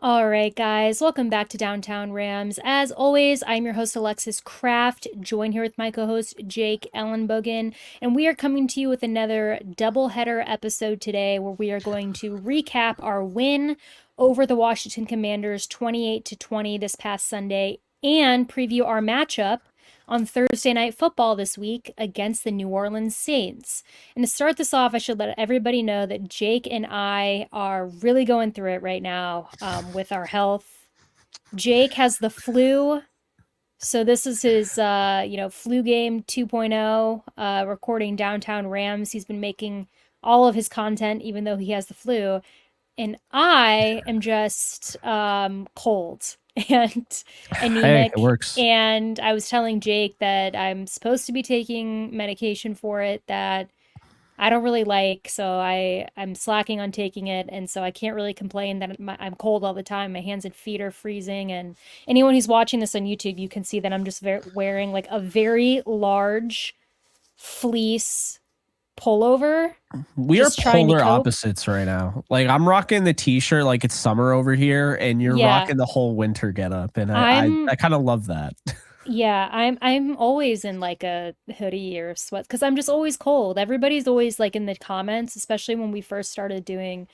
All right, guys, welcome back to Downtown Rams. As always, I'm your host, Alexis Kraft, joined here with my co host, Jake Ellenbogen, and we are coming to you with another doubleheader episode today where we are going to recap our win over the Washington Commanders 28-20 this past Sunday and preview our matchup on Thursday Night Football this week against the New Orleans Saints. And to start this off, I should let everybody know that Jake and I are really going through it right now with our health. Jake has the flu. So this is his, flu game 2.0, recording Downtown Rams. He's been making all of his content, even though he has the flu. And I am just cold and Hey, it anemic. works. And I was telling Jake that I'm supposed to be taking medication for it that I don't really like, so I'm slacking on taking it, and so I can't really complain that I'm cold all the time. My hands and feet are freezing, and anyone who's watching this on YouTube, you can see that I'm just wearing like a very large fleece pullover, We are just trying to polar cope. opposites right now. Like I'm rocking the t-shirt like it's summer over here, and you're Yeah, rocking the whole winter getup, and I I, I'm I kind of love that. I'm always in like a hoodie or sweats because I'm just always cold. Everybody's always like in the comments, especially when we first started doing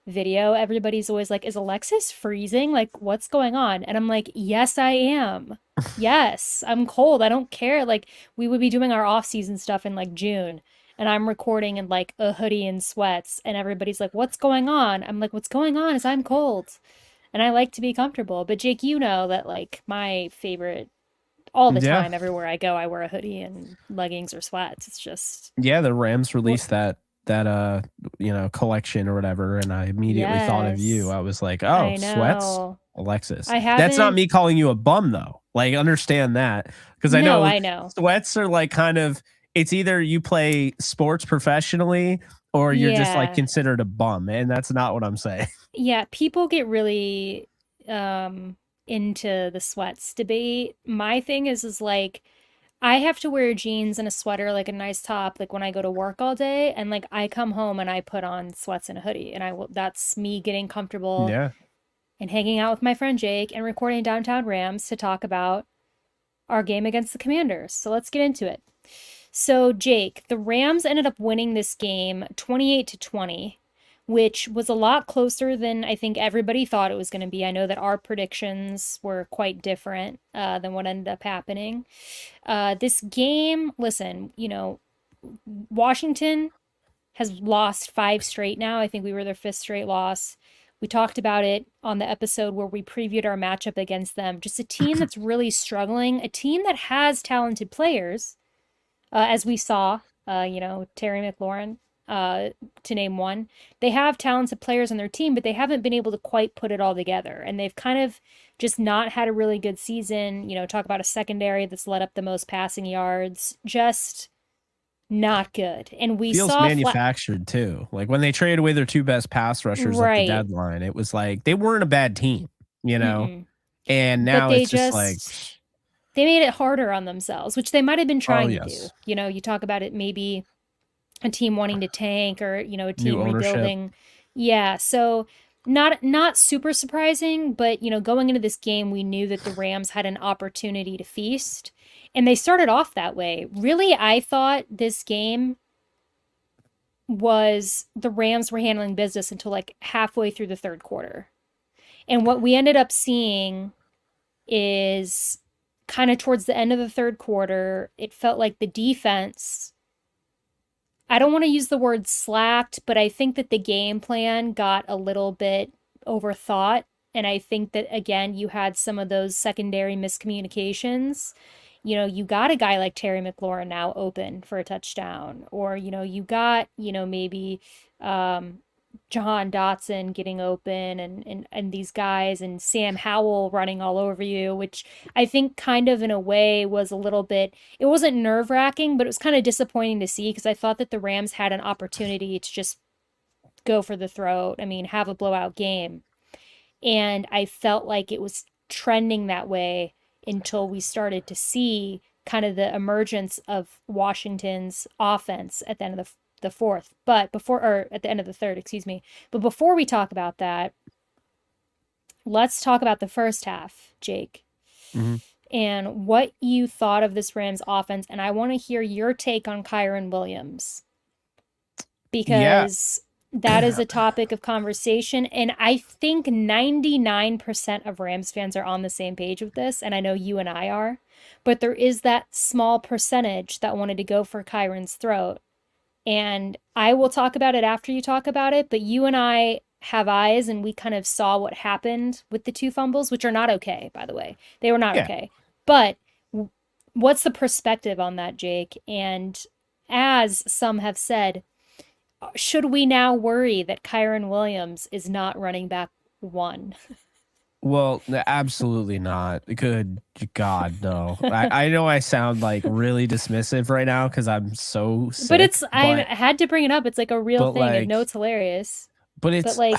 video, everybody's always like, "Is Alexis freezing? Like, what's going on?" And I'm like, "Yes, I am. Yes, I'm cold. I don't care." Like, we would be doing our off-season stuff in like June, and I'm recording in like a hoodie and sweats, and everybody's like, "What's going on?" I'm like, "What's going on is I'm cold." And I like to be comfortable. But Jake, you know that like my favorite all the Yeah, time, everywhere I go, I wear a hoodie and leggings or sweats. It's just yeah. The Rams what released that collection or whatever, and I immediately thought of you. yes. I was like, oh, I sweats, know. Alexis. I That's not haven't. me calling you a bum though. Like understand that because I No, know I know. sweats are like kind of. It's either you play sports professionally or you're just like Yeah. considered a bum, and that's not what I'm saying. Yeah, people get really um into the sweats debate. My thing is like I have to wear jeans and a sweater, like a nice top, like when I go to work all day, and like I come home and I put on sweats and a hoodie, and I will that's me getting comfortable Yeah. and hanging out with my friend Jake and recording Downtown Rams to talk about our game against the Commanders. So let's get into it. So, Jake, the Rams ended up winning this game 28-20, which was a lot closer than I think everybody thought it was going to be. I know that our predictions were quite different than what ended up happening. This game, listen, Washington has lost five straight now. I think we were their fifth straight loss. We talked about it on the episode where we previewed our matchup against them. Just a team that's really struggling, a team that has talented players, as we saw, Terry McLaurin, to name one. They have talented players on their team, but they haven't been able to quite put it all together. And they've kind of just not had a really good season. Talk about a secondary that's let up the most passing yards. Just not good. And we Feels saw flat. manufactured too. Like when they traded away their two best pass rushers at the Right. deadline, it was like they weren't a bad team, you know? Mm-mm. And But now they it's just like, just they made it harder on themselves, which they might have been oh, trying to do. yes, You talk about it maybe a team wanting to tank or, a new team ownership. rebuilding. Yeah, so not super surprising, but going into this game, we knew that the Rams had an opportunity to feast, and they started off that way. Really, I thought this game was the Rams were handling business until like halfway through the third quarter. And what we ended up seeing is kind of towards the end of the third quarter, it felt like the defense, I don't want to use the word slacked, but I think that the game plan got a little bit overthought. And I think that, again, you had some of those secondary miscommunications. You got a guy like Terry McLaurin now open for a touchdown, or, you got, maybe um, Jahan Dotson getting open and these guys and Sam Howell running all over you, which I think kind of in a way was a little bit, it wasn't nerve wracking, but it was kind of disappointing to see because I thought that the Rams had an opportunity to just go for the throat. I mean, have a blowout game. And I felt like it was trending that way until we started to see kind of the emergence of Washington's offense at the end of the fourth, but before, or at the end of the third, excuse me. But before we talk about that, let's talk about the first half, Jake, Mhm. and what you thought of this Rams offense. And I want to hear your take on Kyren Williams Yeah. because that is a topic of conversation. And I think 99% of Rams fans are on the same page with this. And I know you and I are, but there is that small percentage that wanted to go for Kyren's throat. And I will talk about it after you talk about it, but you and I have eyes and we kind of saw what happened with the two fumbles, which are not okay, by the way. They were not Yeah. okay. But what's the perspective on that, Jake? And as some have said, should we now worry that Kyren Williams is not running back one? Well, absolutely not. Good God, no. I know I sound like really dismissive right now because I'm so But sick, it's, I had to bring it up. It's like a real but thing. I know like, it's hilarious, but but it's like,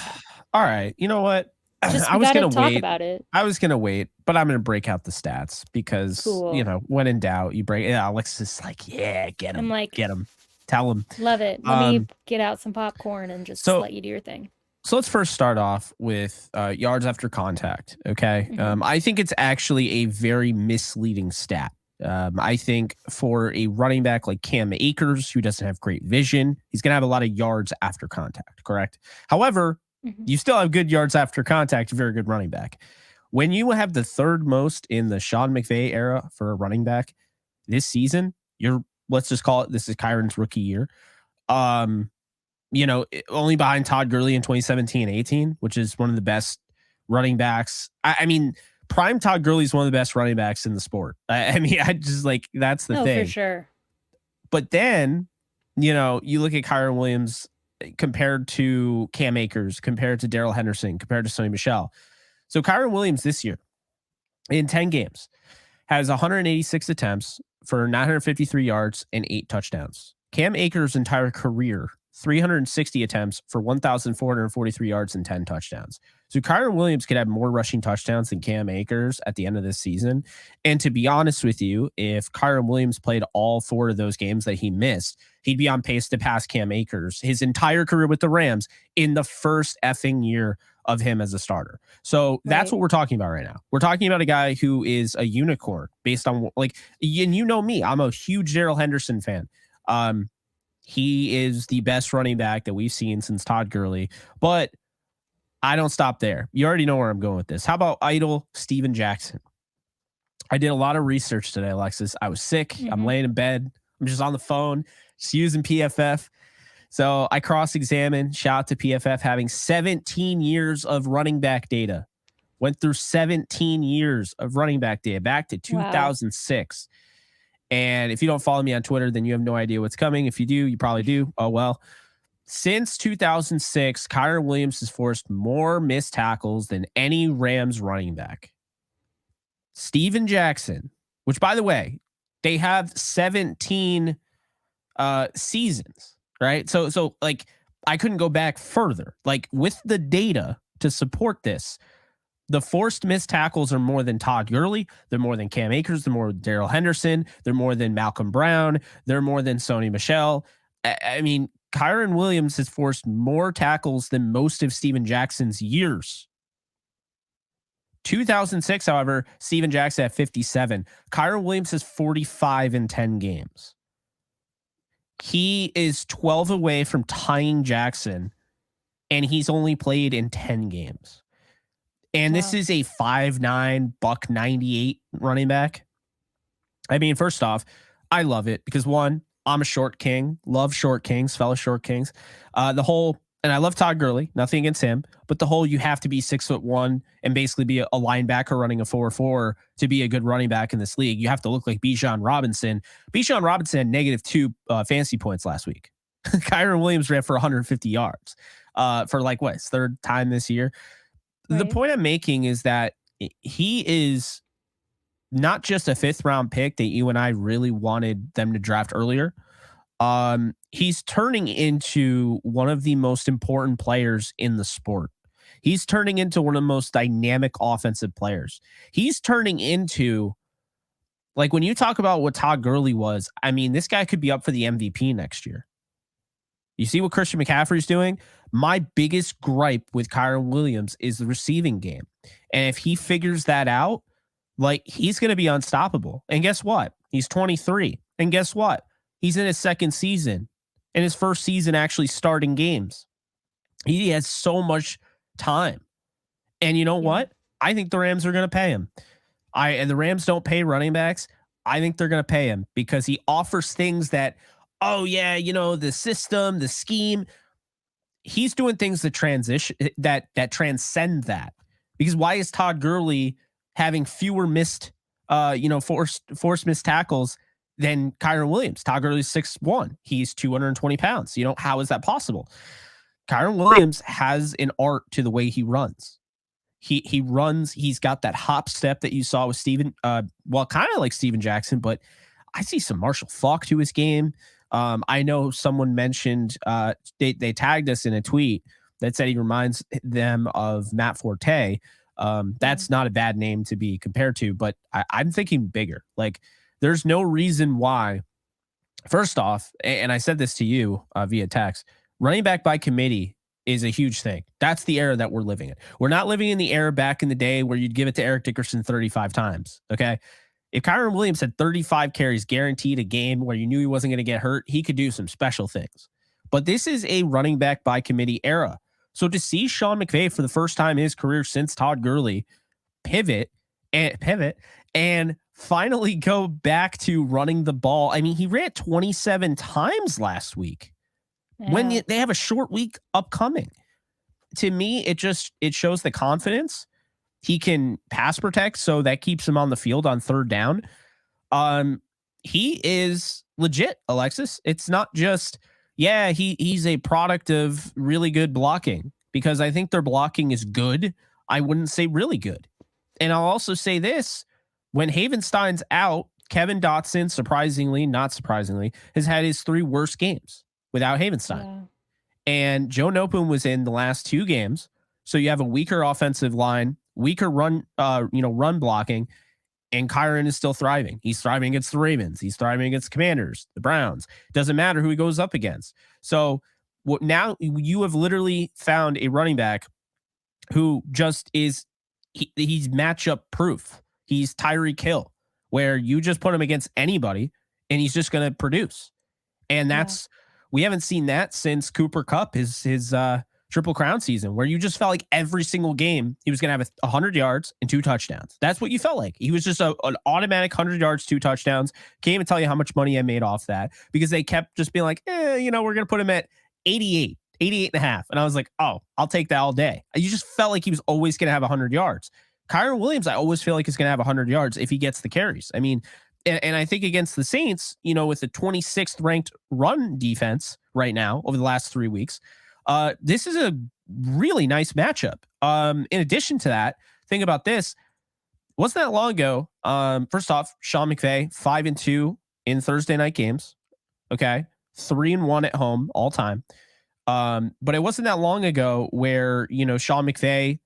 all right. You know what? just I we was got to gonna talk wait. about it. I was gonna wait, but I'm gonna break out the stats because Cool. when in doubt, you break. Yeah, Alexis is like, yeah, I'm like, get him, tell him. love it. Let me get out some popcorn and just So let you do your thing. So let's first start off with yards after contact. Okay. Mm-hmm. I think it's actually a very misleading stat. I think for a running back like Cam Akers, who doesn't have great vision, he's going to have a lot of yards after contact, correct? However, Mm-hmm. you still have good yards after contact, very good running back. When you have the third most in the Sean McVay era for a running back this season, let's just call it, this is Kyren's rookie year. Only behind Todd Gurley in 2017-18, which is one of the best running backs. I mean, prime Todd Gurley is one of the best running backs in the sport. I mean, I just like, that's the thing. For sure. But then, you look at Kyren Williams compared to Cam Akers, compared to Darrell Henderson, compared to Sonny Michel. So Kyren Williams this year in 10 games has 186 attempts for 953 yards and 8 touchdowns. Cam Akers' entire career, 360 attempts for 1,443 yards and 10 touchdowns. So Kyren Williams could have more rushing touchdowns than Cam Akers at the end of this season. And to be honest with you, if Kyren Williams played all 4 of those games that he missed, he'd be on pace to pass Cam Akers his entire career with the Rams in the first effing year of him as a starter. So that's what we're talking about right now. We're talking about a guy who is a unicorn based on and you know me, I'm a huge Darrell Henderson fan. He is the best running back that we've seen since Todd Gurley, but I don't stop there. You already know where I'm going with this. How about idle Steven Jackson? I did a lot of research today, Alexis. I was sick. Mm-hmm. I'm laying in bed. I'm just on the phone, just using PFF. So I cross-examined, shout out to PFF, having 17 years of running back data. Went through 17 years of running back data back to 2006. Wow. And if you don't follow me on Twitter, then you have no idea what's coming. If you do, you probably do. Oh, well. Since 2006, Kyren Williams has forced more missed tackles than any Rams running back. Steven Jackson, which, by the way, they have 17 seasons, right? So like, I couldn't go back further. Like, with the data to support this, the forced missed tackles are more than Todd Gurley. They're more than Cam Akers. They're more than Darrell Henderson. They're more than Malcolm Brown. They're more than Sonny Michel. I mean, Kyren Williams has forced more tackles than most of Steven Jackson's years. 2006, however, Steven Jackson had 57. Kyren Williams has 45 in 10 games. He is 12 away from tying Jackson, and he's only played in 10 games. And this is a 5'9", $198 running back. I mean, first off, I love it because, one, I'm a short king. Love short kings, fellow short kings. And I love Todd Gurley, nothing against him, but the whole you have to be 6'1" and basically be a linebacker running a 4.4 to be a good running back in this league. You have to look like Bijan Robinson. Bijan Robinson had -2 fantasy points last week. Kyren Williams ran for 150 yards for his third time this year. Right. The point I'm making is that he is not just a 5th round pick that you and I really wanted them to draft earlier. He's turning into one of the most important players in the sport. He's turning into one of the most dynamic offensive players. He's turning into, like, when you talk about what Todd Gurley was, I mean, this guy could be up for the MVP next year. You see what Christian McCaffrey's doing? My biggest gripe with Kyren Williams is the receiving game. And if he figures that out, like, he's going to be unstoppable. And guess what? He's 23. And guess what? He's in his second season, in his first season actually starting games. He has so much time. And you know what? I think the Rams are going to pay him. And the Rams don't pay running backs. I think they're going to pay him because he offers things that, oh yeah, the system, the scheme. He's doing things that transcend that. Because why is Todd Gurley having fewer missed, forced missed tackles than Kyren Williams? Todd Gurley's 6'1". He's 220 pounds. How is that possible? Kyren Williams has an art to the way he runs. He runs. He's got that hop step that you saw with Steven. Kind of like Steven Jackson, but I see some Marshall Faulk to his game. I know someone mentioned they tagged us in a tweet that said he reminds them of Matt Forte. That's not a bad name to be compared to, but I'm thinking bigger. Like, there's no reason why. First off, and I said this to you via text, running back by committee is a huge thing. That's the era that we're living in. We're not living in the era back in the day where you'd give it to Eric Dickerson 35 times. Okay. If Kyren Williams had 35 carries guaranteed a game where you knew he wasn't going to get hurt, he could do some special things. But this is a running back by committee era. So to see Sean McVay for the first time in his career since Todd Gurley pivot and finally go back to running the ball. I mean, he ran 27 times last week when they have a short week upcoming. To me, it shows the confidence. He can pass protect, so that keeps him on the field on third down. He is legit, Alexis. It's not just, he's a product of really good blocking, because I think their blocking is good. I wouldn't say really good. And I'll also say this, when Havenstein's out, Kevin Dotson, not surprisingly, has had his 3 worst games without Havenstein. Yeah. And Joe Nopum was in the last 2 games. So you have a weaker offensive line, weaker run blocking, and Kyren is still thriving. He's thriving against the Ravens. He's thriving against the Commanders, the Browns. Doesn't matter who he goes up against. So now you have literally found a running back who just is, he's matchup proof. He's Tyreek Hill, where you just put him against anybody and he's just going to produce. And we haven't seen that since Cooper Kupp, his Triple Crown season, where you just felt like every single game he was going to have 100 yards and 2 touchdowns. That's what you felt like. He was just an automatic 100 yards, 2 touchdowns. Can't even tell you how much money I made off that, because they kept just being like, we're going to put him at 88 and a half. And I was like, oh, I'll take that all day. You just felt like he was always going to have 100 yards. Kyren Williams, I always feel like he's going to have 100 yards if he gets the carries. I mean, and I think against the Saints, with the 26th ranked run defense right now over the last 3 weeks, this is a really nice matchup. In addition to that, think about this. Wasn't that long ago? First off, Sean McVay, 5-2 in Thursday night games. Okay. 3-1 at home all time. But it wasn't that long ago where, Sean McVay,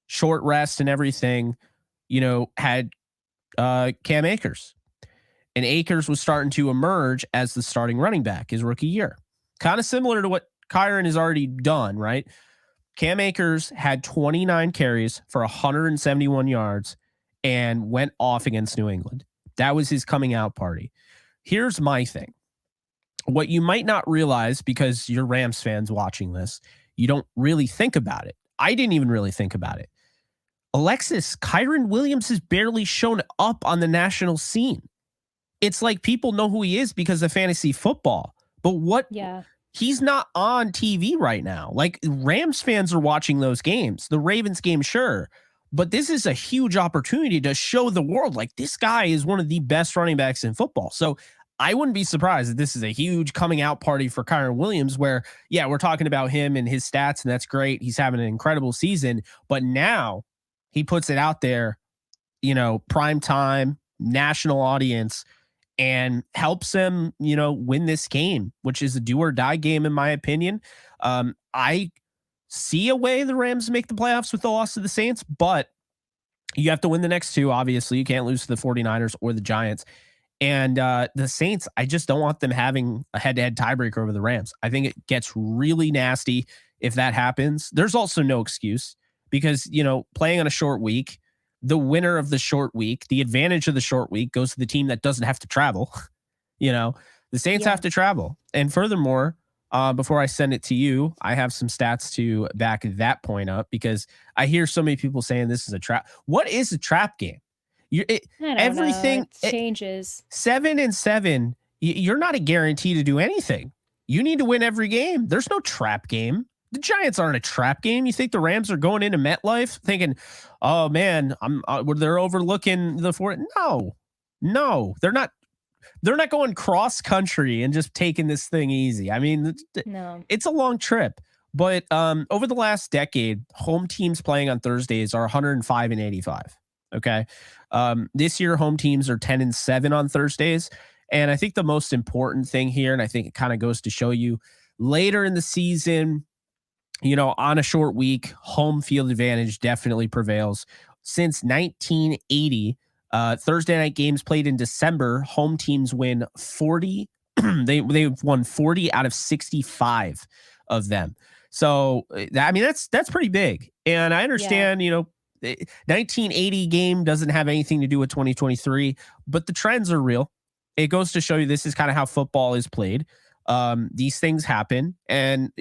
short rest and everything, had Cam Akers. And Akers was starting to emerge as the starting running back his rookie year. Kind of similar to what Kyren has already done, right? Cam Akers had 29 carries for 171 yards and went off against New England. That was his coming out party. Here's my thing. What you might not realize, because you're Rams fans watching this, you don't really think about it. I didn't even really think about it. Alexis, Kyren Williams has barely shown up on the national scene. It's like people know who he is because of fantasy football. But he's not on TV right now. Like, Rams fans are watching those games. The Ravens game, sure. But this is a huge opportunity to show the world, like, this guy is one of the best running backs in football. So I wouldn't be surprised if this is a huge coming out party for Kyren Williams, where, we're talking about him and his stats, and that's great. He's having an incredible season. But now he puts it out there, prime time, national audience, and helps him, win this game, which is a do or die game, in my opinion. I see a way the Rams make the playoffs with the loss to the Saints, but you have to win the next 2. Obviously, you can't lose to the 49ers or the Giants. And the Saints, I just don't want them having a head-to-head tiebreaker over the Rams. I think it gets really nasty if that happens. There's also no excuse because, playing on a short week, the winner of the short week, the advantage of the short week goes to the team that doesn't have to travel. you know, the Saints Yeah. have to travel. And furthermore, before I send it to you, I have some stats to back that point up because I hear so many people saying this is a trap. What is a trap game? You it, I don't know. everything It changes. 7-7. You're not a guarantee to do anything. You need to win every game. There's no trap game. The Giants aren't a trap game. You think the Rams are going into MetLife thinking, "Oh man, they're overlooking the fort"? No, they're not. They're not going cross country and just taking this thing easy. I mean, No. it's a long trip. But over the last decade, home teams playing on Thursdays are 105 and 85. Okay. This year, home teams are 10-7 on Thursdays. And I think the most important thing here, and I think it kind of goes to show you later in the season, on a short week, home field advantage definitely prevails. Since 1980, Thursday night games played in December, home teams win 40. They've won 40 out of 65 of them. So I mean that's pretty big. And I Yeah. understand, 1980 game doesn't have anything to do with 2023, but the trends are real. It goes to show you this is kind of how football is played. These things happen, and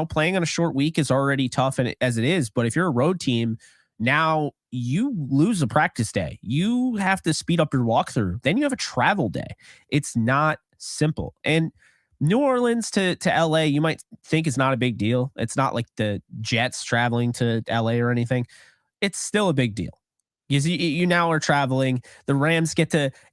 playing on a short week is already tough as it is. But if you're a road team, now you lose a practice day. You have to speed up your walkthrough. Then you have a travel day. It's not simple. And New Orleans to LA, you might think is not a big deal. It's not like the Jets traveling to LA or anything. It's still a big deal because you now are traveling. The Rams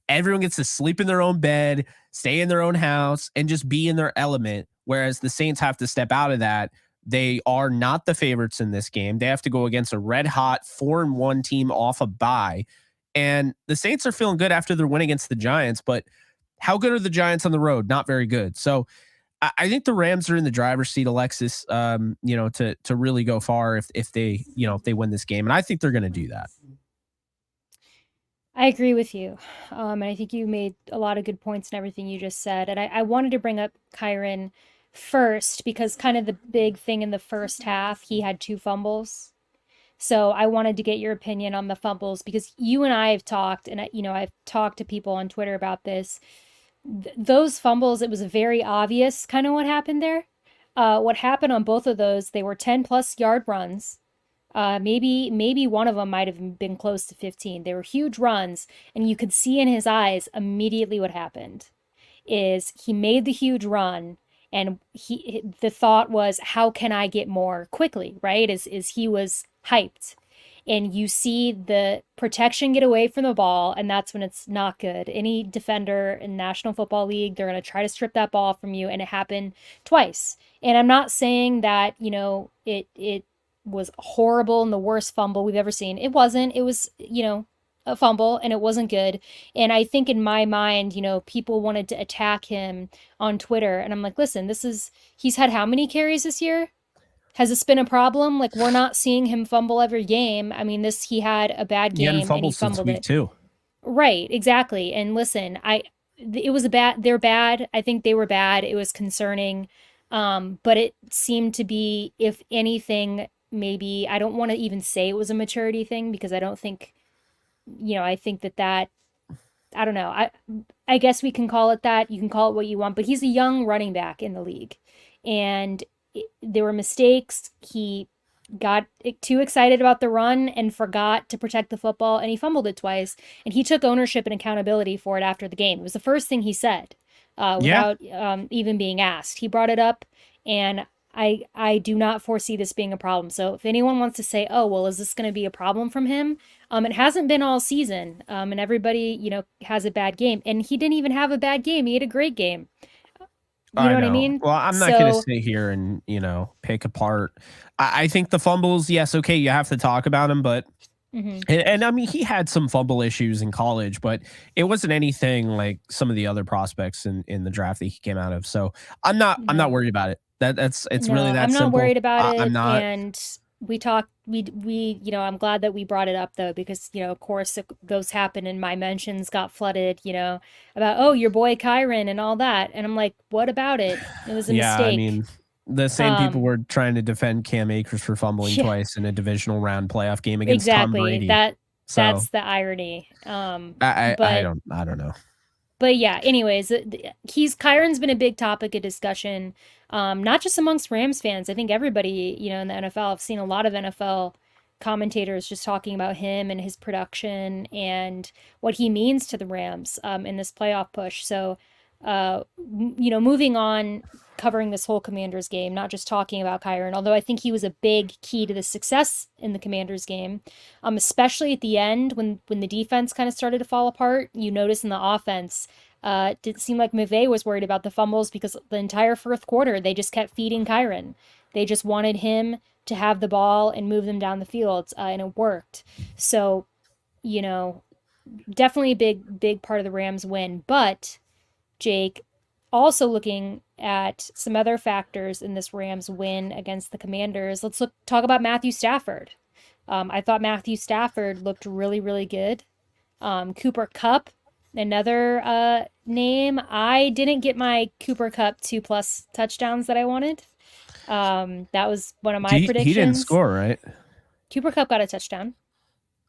everyone gets to sleep in their own bed, stay in their own house, and just be in their element. Whereas the Saints have to step out of that. They are not the favorites in this game. They have to go against a red hot 4-1 team off a bye. And the Saints are feeling good after their win against the Giants, but how good are the Giants on the road? Not very good. So I think the Rams are in the driver's seat, Alexis, to really go far if they win this game. And I think they're going to do that. I agree with you. And I think you made a lot of good points in everything you just said. And I wanted to bring up Kyren first because kind of the big thing in the first half, he had 2 fumbles. So I wanted to get your opinion on the fumbles because you and I have talked, and I've talked to people on Twitter about this. Those fumbles, it was very obvious kind of what happened there. What happened on both of those, they were 10+ yard runs. Maybe one of them might have been close to 15. They were huge runs, and you could see in his eyes immediately what happened is he made the huge run, and the thought was, how can I get more quickly, right? Is he was hyped. And you see the protection get away from the ball, and that's when it's not good. Any defender in National Football League, they're going to try to strip that ball from you, and it happened twice. And I'm not saying that, it was horrible and the worst fumble we've ever seen. It wasn't. It was, a fumble, and it wasn't good. And I think in my mind, people wanted to attack him on Twitter, and I'm like, listen, he's had how many carries this year? Has this been a problem? Like, we're not seeing him fumble every game. I mean, he had a bad He hadn't game and he fumbled since fumbled week it. 2. Right, exactly. And listen, it was they're bad. I think they were bad. It was concerning. But it seemed to be, if anything, maybe, I don't want to even say it was a maturity thing because I don't think, I think that I don't know. I guess we can call it that. You can call it what you want, but he's a young running back in the league. And there were mistakes. He got too excited about the run and forgot to protect the football, and he fumbled it twice. And he took ownership and accountability for it after the game. It was the first thing he said, Yeah. without even being asked. He brought it up, and I do not foresee this being a problem. So if anyone wants to say, oh well, is this going to be a problem from him? It hasn't been all season, and everybody has a bad game, and he didn't even have a bad game. He had a great game. You I know what I know. mean? Well, I'm not going to So. sit here and, pick apart. I think the fumbles, yes, okay, you have to talk about them, but Mhm. and I mean, he had some fumble issues in college, but it wasn't anything like some of the other prospects in the draft that he came out of. So I'm not No. worried about it. It's really No, that I'm not simple. worried about I'm it. not. And we talked, I'm glad that we brought it up though, because, of course, those happened and my mentions got flooded, about, oh, your boy Kyren and all that. And I'm like, what about it? It was a Yeah, I mistake. mean, The same people were trying to defend Cam Akers for fumbling Yeah, twice in a divisional round playoff game against Tom exactly. Brady. So That's the irony. I But don't know. But yeah, anyways, Kyren's been a big topic of discussion, not just amongst Rams fans. I think everybody, in the NFL, I've seen a lot of NFL commentators just talking about him and his production and what he means to the Rams in this playoff push. So, moving on, covering this whole Commanders game, not just talking about Kyren, although I think he was a big key to the success in the Commanders game, especially at the end when the defense kind of started to fall apart. You notice in the offense, it didn't seem like McVay was worried about the fumbles because the entire fourth quarter they just kept feeding Kyren. They just wanted him to have the ball and move them down the field, and it worked. So, you know, definitely a big part of the Rams win. But Jake, also looking at some other factors in this Rams win against the Commanders, let's talk about Matthew Stafford. I thought Matthew Stafford looked really, really good. Cooper Kupp, another name. I didn't get my Cooper Kupp 2+ touchdowns that I wanted. That was one of my He didn't predictions. score, right? Cooper Kupp got a touchdown.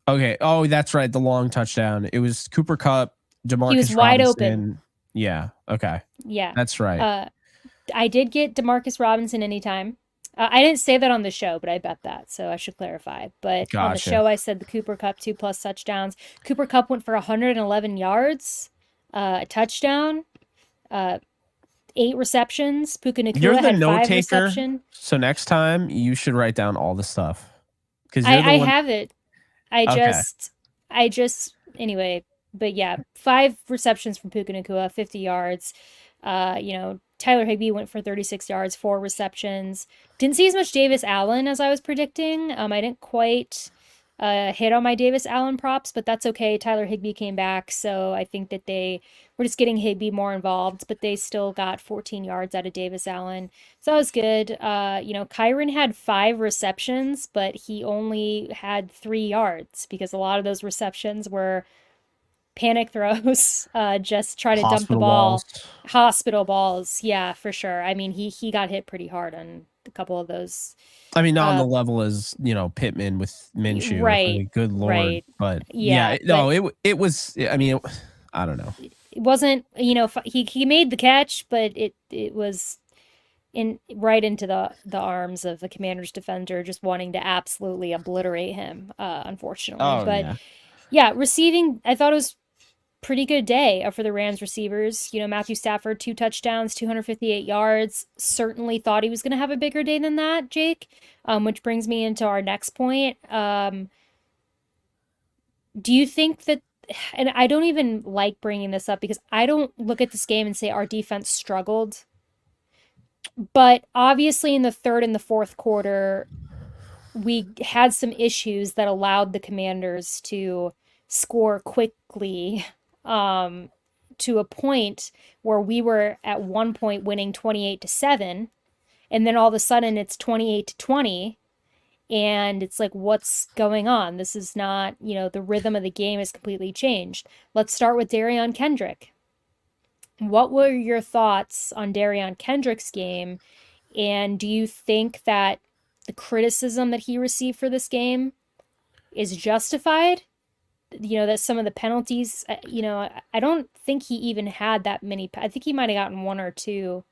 Okay. Oh, that's right. The long touchdown. It was Cooper Kupp, He was Demarcus wide open. Robinson. Yeah. Okay. Yeah. That's right. I did get Demarcus Robinson anytime. I didn't say that on the show, but I bet that, so I should clarify. But on the Gotcha. show, I said the Cooper Kupp 2+ touchdowns. Cooper Kupp went for 111 yards, a touchdown, 8 receptions. Puka You're Nacua the had note 5 taker, reception. so next time you should write down all the stuff because I you're the I one. have it. I Okay. just anyway. But yeah, 5 receptions from Puka Nacua, 50 yards. Tyler Higbee went for 36 yards, 4 receptions. Didn't see as much Davis Allen as I was predicting. I didn't quite hit on my Davis Allen props, but that's okay. Tyler Higbee came back, so I think that they were just getting Higbee more involved, but they still got 14 yards out of Davis Allen. So that was good. Kyren had 5 receptions, but he only had 3 yards because a lot of those receptions were panic throws, just try to dump the Hospital ball. balls. Hospital balls, yeah, for sure. I mean, he got hit pretty hard on a couple of those. I mean, not on Uh, the level as Pittman with Minshew. I right, mean, good lord, right, but yeah, yeah, but no, it was. I mean, I don't know. it wasn't. He made the catch, but it was in right into the arms of the Commander's defender, just wanting to absolutely obliterate him. Unfortunately, Oh but yeah, yeah, receiving. I thought it was pretty good day for the Rams receivers. Matthew Stafford, 2 touchdowns, 258 yards. Certainly thought he was going to have a bigger day than that, Jake. Which brings me into our next point. Do you think that, and I don't even like bringing this up because I don't look at this game and say our defense struggled. But obviously, in the third and the fourth quarter, we had some issues that allowed the Commanders to score quickly, to a point where we were at one point winning 28-7, and then all of a sudden it's 28-20, and it's like, what's going on? This is not, the rhythm of the game has completely changed. Let's start with Darion Kendrick. What were your thoughts on Darion Kendrick's game, and do you think that the criticism that he received for this game is justified? That some of the penalties, I don't think he even had that many. I think he might have gotten 1 or 2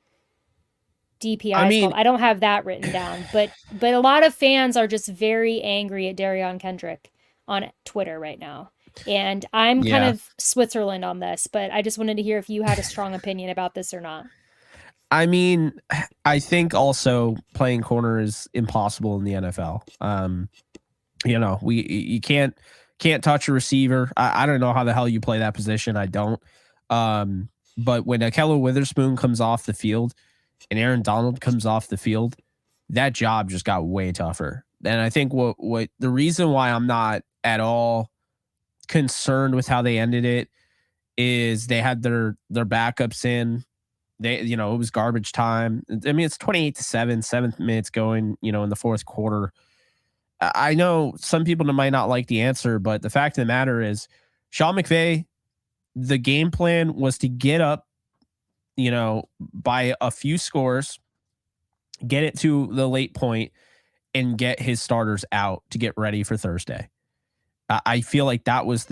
I DPIs mean, called. I don't have that written down, but a lot of fans are just very angry at Darion Kendrick on Twitter right now. And I'm kind yeah. of Switzerland on this, but I just wanted to hear if you had a strong opinion about this or not. I mean, I think also playing corner is impossible in the NFL. You can't touch a receiver. I don't know how the hell you play that position. I don't. But when Akello Witherspoon comes off the field and Aaron Donald comes off the field, that job just got way tougher. And I think what the reason why I'm not at all concerned with how they ended it is they had their backups in. It was garbage time. I mean, it's 28-7, 7 minutes going, in the fourth quarter. I know some people might not like the answer, but the fact of the matter is Sean McVay, the game plan was to get up, by a few scores get it to the late point, and get his starters out to get ready for Thursday. I feel like that was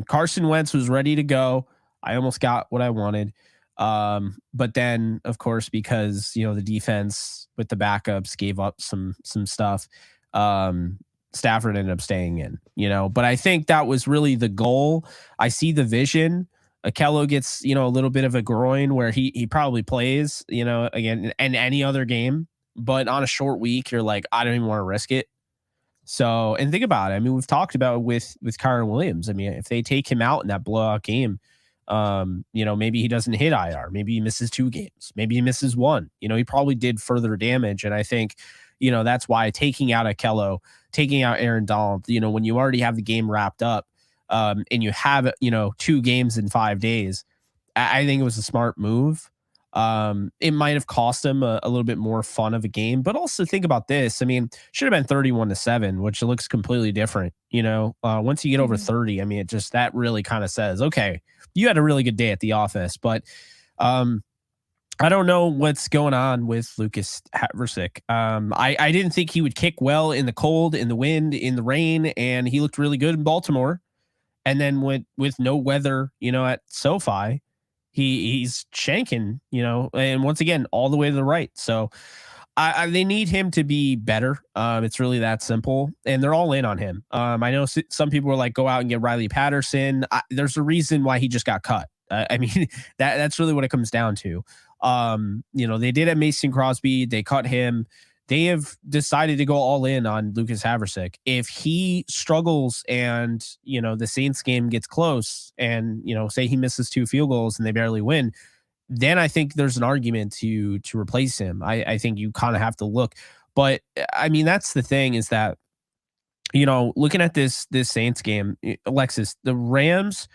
Carson Wentz was ready to go. I almost got what I wanted. But then, of course, because the defense with the backups gave up some stuff, Stafford ended up staying in. But I think that was really the goal. I see the vision. Akello gets a little bit of a groin where he probably plays again in any other game, but on a short week, you're like, I don't even want to risk it. So, and think about it. I mean, we've talked about with Kyren Williams. I mean, if they take him out in that blowout game, maybe he doesn't hit IR. Maybe he misses 2 games. Maybe he misses 1. He probably did further damage. And I think, that's why taking out Akello, taking out Aaron Donald, when you already have the game wrapped up, and you have, 2 games in 5 days, I think it was a smart move. It might have cost them a little bit more fun of a game, but also think about this. I mean, should have been 31-7, which looks completely different. Once you get over 30, I mean, that really kind of says, okay, you had a really good day at the office, but, I don't know what's going on with Lucas Haversick. I didn't think he would kick well in the cold, in the wind, in the rain, and he looked really good in Baltimore. And then with no weather, at SoFi, he's shanking, and once again, all the way to the right. So they need him to be better. It's really that simple, and they're all in on him. I know some people were like, go out and get Riley Patterson. There's a reason why he just got cut. I mean, that's really what it comes down to. They did have Mason Crosby. They cut him. They have decided to go all in on Lucas Haversick. If he struggles and, the Saints game gets close and, say he misses 2 field goals and they barely win, then I think there's an argument to replace him. I think you kind of have to look. But, I mean, that's the thing is that, looking at this Saints game, Alexis, the Rams,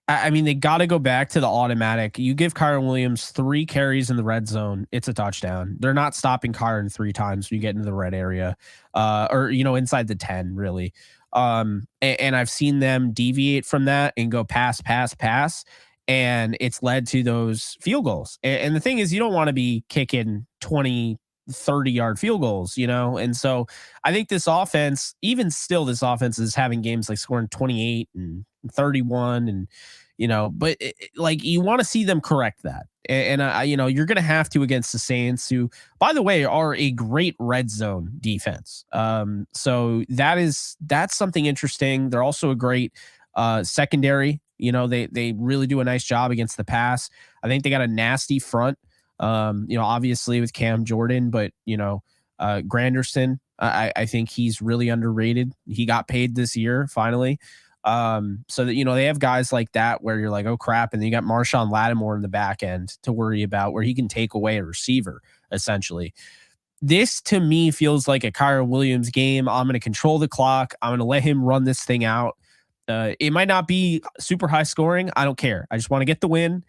I mean, they got to go back to the automatic. You give Kyren Williams 3 carries in the red zone, it's a touchdown. They're not stopping Kyren 3 times when you get into the red area, or inside the 10, really. And I've seen them deviate from that and go pass, and it's led to those field goals. And the thing is, you don't want to be kicking 20, 30-yard field goals, and so I think this offense, even still, this offense is having games like scoring 28 and 31 and but like you want to see them correct that, and you're gonna have to against the Saints, who by the way are a great red zone defense. So that's something interesting. They're also a great secondary. They really do a nice job against the pass. I think they got a nasty front, obviously with Cam Jordan, but Granderson, I think he's really underrated. He got paid this year finally. So that, they have guys like that where you're like, oh crap. And then you got Marshawn Lattimore in the back end to worry about, where he can take away a receiver. Essentially, this to me feels like a Kyren Williams game. I'm going to control the clock. I'm going to let him run this thing out. It might not be super high scoring. I don't care. I just want to get the win.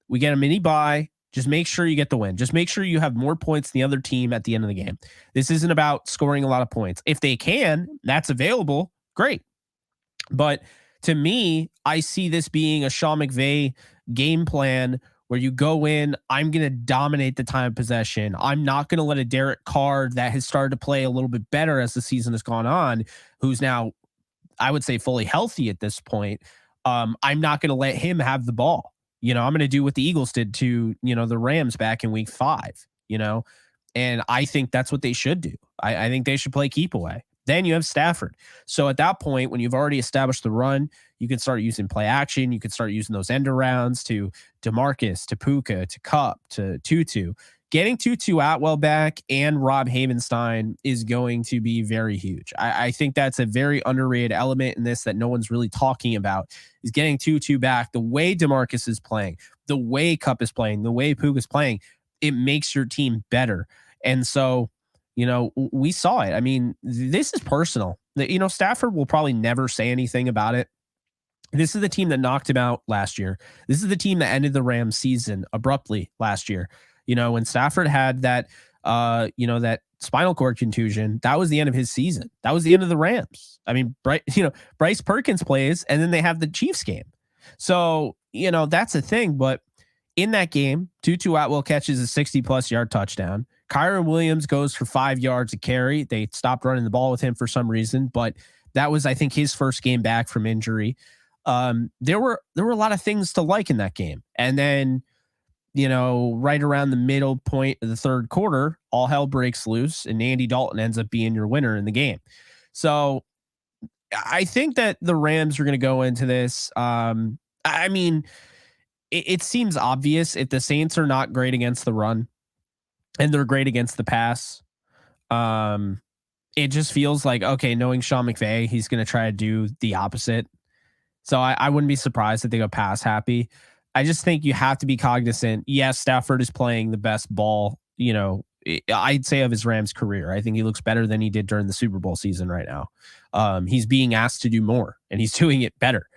We get a mini bye. Just make sure you get the win. Just make sure you have more points than the other team at the end of the game. This isn't about scoring a lot of points. If they can, that's available. Great. But to me, I see this being a Sean McVay game plan where you go in, I'm going to dominate the time of possession. I'm not going to let a Derek Carr that has started to play a little bit better as the season has gone on, who's now, I would say, fully healthy at this point. I'm not going to let him have the ball. I'm going to do what the Eagles did to, the Rams back in week 5, and I think that's what they should do. I think they should play keep away. Then you have Stafford. So at that point, when you've already established the run, you can start using play action. You can start using those end arounds to DeMarcus, to Puka, to Kupp, to Tutu. Getting Tutu Atwell back and Rob Havenstein is going to be very huge. I think that's a very underrated element in this that no one's really talking about, is getting Tutu back. The way DeMarcus is playing, the way Kupp is playing, the way Puka is playing, it makes your team better. And so, we saw it. I mean, this is personal. Stafford will probably never say anything about it. This is the team that knocked him out last year. This is the team that ended the Rams season abruptly last year. When Stafford had that, that spinal cord contusion, that was the end of his season. That was the end of the Rams. I mean, Bryce Perkins plays, and then they have the Chiefs game. So, that's a thing. But in that game, Tutu Atwell catches a 60-plus yard touchdown. Kyren Williams goes for 5 yards a carry. They stopped running the ball with him for some reason, but that was, I think, his first game back from injury. There were a lot of things to like in that game. And then, right around the middle point of the third quarter, all hell breaks loose and Andy Dalton ends up being your winner in the game. So I think that the Rams are going to go into this. I mean, it seems obvious if the Saints are not great against the run and they're great against the pass. It just feels like, okay, knowing Sean McVay, he's going to try to do the opposite. So I wouldn't be surprised if they go pass happy. I just think you have to be cognizant. Yes, Stafford is playing the best ball, I'd say, of his Rams career. I think he looks better than he did during the Super Bowl season right now. He's being asked to do more and he's doing it better.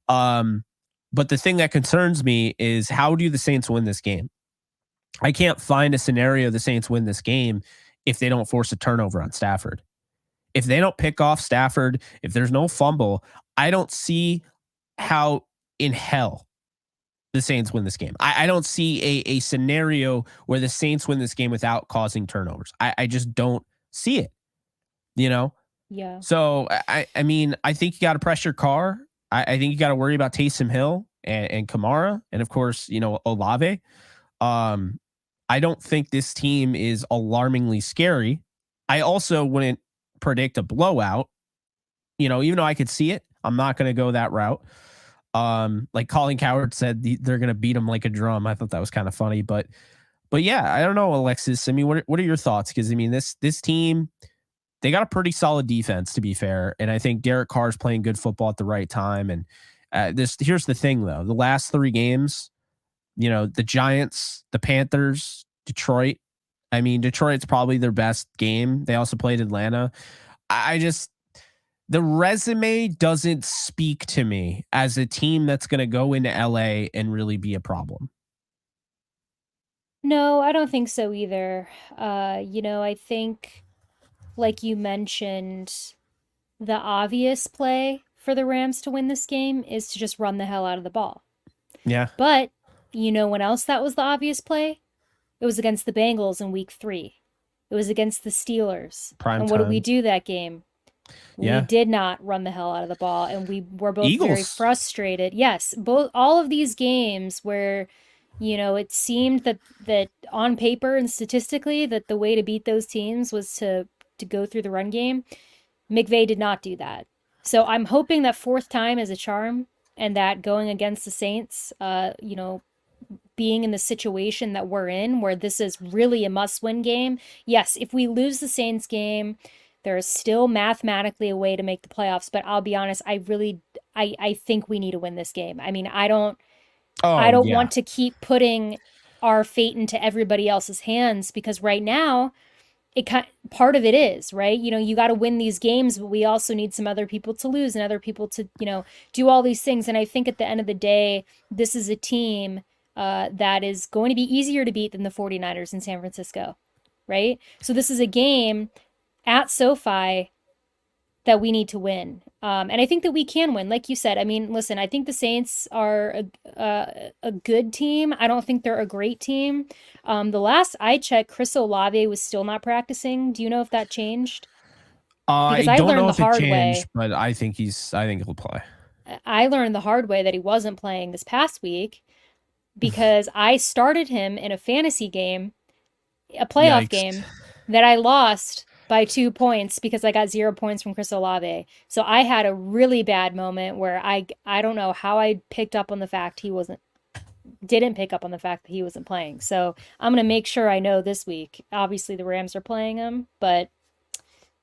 But the thing that concerns me is, how do the Saints win this game? I can't find a scenario the Saints win this game if they don't force a turnover on Stafford. If they don't pick off Stafford, if there's no fumble, I don't see how in hell the Saints win this game. I don't see a scenario where the Saints win this game without causing turnovers. I just don't see it, Yeah. So, I mean, I think you got to pressure Carr. I think you got to worry about Taysom Hill and Kamara, and of course, Olave. I don't think this team is alarmingly scary. I also wouldn't predict a blowout. Even though I could see it, I'm not going to go that route. Like Colin Cowherd said, they're going to beat them like a drum. I thought that was kind of funny, but yeah, I don't know, Alexis. I mean, what are your thoughts? Because I mean, this team, they got a pretty solid defense, to be fair. And I think Derek Carr's playing good football at the right time. And here's the thing, though. The last 3 games, the Giants, the Panthers, Detroit. I mean, Detroit's probably their best game. They also played Atlanta. The resume doesn't speak to me as a team that's going to go into LA and really be a problem. No, I don't think so either. I think, like you mentioned, the obvious play for the Rams to win this game is to just run the hell out of the ball. Yeah. But when else that was the obvious play? It was against the Bengals in week 3. It was against the Steelers. Prime and what did time. we do that game? Yeah. We did not run the hell out of the ball, and we were both Eagles. very frustrated. Yes, all of these games where it seemed that on paper and statistically that the way to beat those teams was to go through the run game. McVay did not do that. So I'm hoping that 4th time is a charm, and that going against the Saints, being in the situation that we're in, where this is really a must-win game. Yes, if we lose the Saints game, there is still mathematically a way to make the playoffs, but I'll be honest, I think we need to win this game. I mean, I don't want to keep putting our fate into everybody else's hands, because right now, part of it is, right? You got to win these games, but we also need some other people to lose and other people to, do all these things. And I think at the end of the day, this is a team that is going to be easier to beat than the 49ers in San Francisco, right? So this is a game at SoFi that we need to win. And I think that we can win. Like you said, I mean, listen, I think the Saints are a good team. I don't think they're a great team. The last I checked, Chris Olave was still not practicing. Do you know if that changed? Because I don't know if it changed, but I think he'll play. I learned the hard way that he wasn't playing this past week, because I started him in a fantasy game, a playoff game, that I lost by 2 points because I got 0 points from Chris Olave. So I had a really bad moment where I don't know how I picked up on the fact didn't pick up on the fact that he wasn't playing. So I'm going to make sure I know this week. Obviously the Rams are playing him, but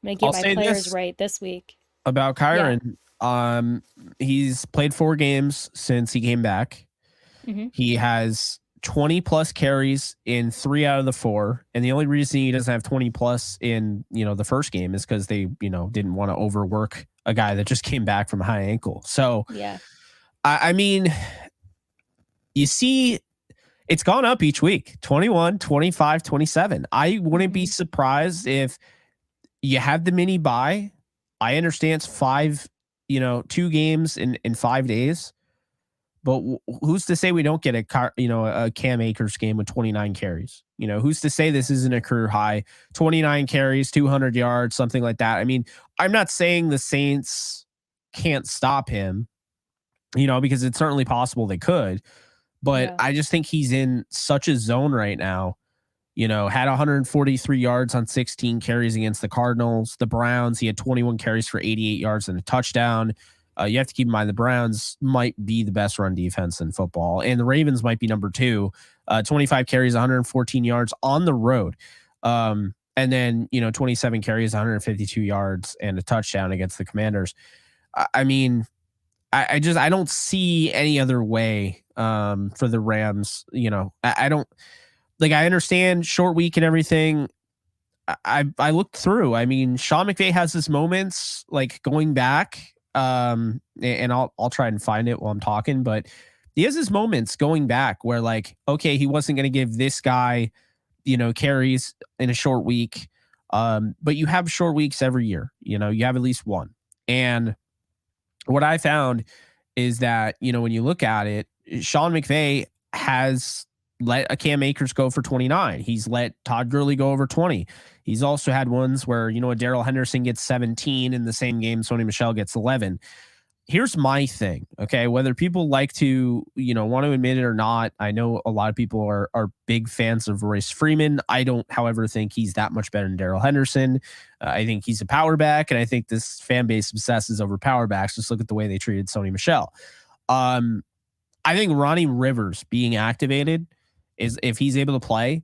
I'm going to get my players right this week. About Kyren, he's played 4 games since he came back. Mm-hmm. He has 20 plus carries in 3 out of the 4. And the only reason he doesn't have 20 plus in, the first game is because they, didn't want to overwork a guy that just came back from a high ankle. So, yeah, I mean, you see, it's gone up each week, 21, 25, 27. I wouldn't be surprised if you have the mini bye. I understand it's 2 games in 5 days. But who's to say we don't get a Cam Akers game with 29 carries? Who's to say this isn't a career high 29 carries, 200 yards, something like that? I mean, I'm not saying the Saints can't stop him, because it's certainly possible they could, but Yeah. I just think he's in such a zone right now. Had 143 yards on 16 carries against the Cardinals. The Browns, he had 21 carries for 88 yards and a touchdown. You have to keep in mind the Browns might be the best run defense in football, and the Ravens might be number two. 25 carries, 114 yards on the road. And then, 27 carries, 152 yards and a touchdown against the Commanders. I mean, I don't see any other way for the Rams. I don't I understand short week and everything. I looked through. I mean, Sean McVay has his moments going back. And I'll try and find it while I'm talking, but he has his moments going back where okay, he wasn't going to give this guy, carries in a short week. But you have short weeks every year. You have at least one. And what I found is that, when you look at it, Sean McVay has let a Cam Akers go for 29. He's let Todd Gurley go over 20. He's also had ones where, a Darrell Henderson gets 17 in the same game. Sony Michel gets 11. Here's my thing. Okay. Whether people like to, want to admit it or not, I know a lot of people are big fans of Royce Freeman. I don't, however, think he's that much better than Darrell Henderson. I think he's a power back, and I think this fan base obsesses over power backs. Just look at the way they treated Sony Michel. I think Ronnie Rivers being activated is, if he's able to play,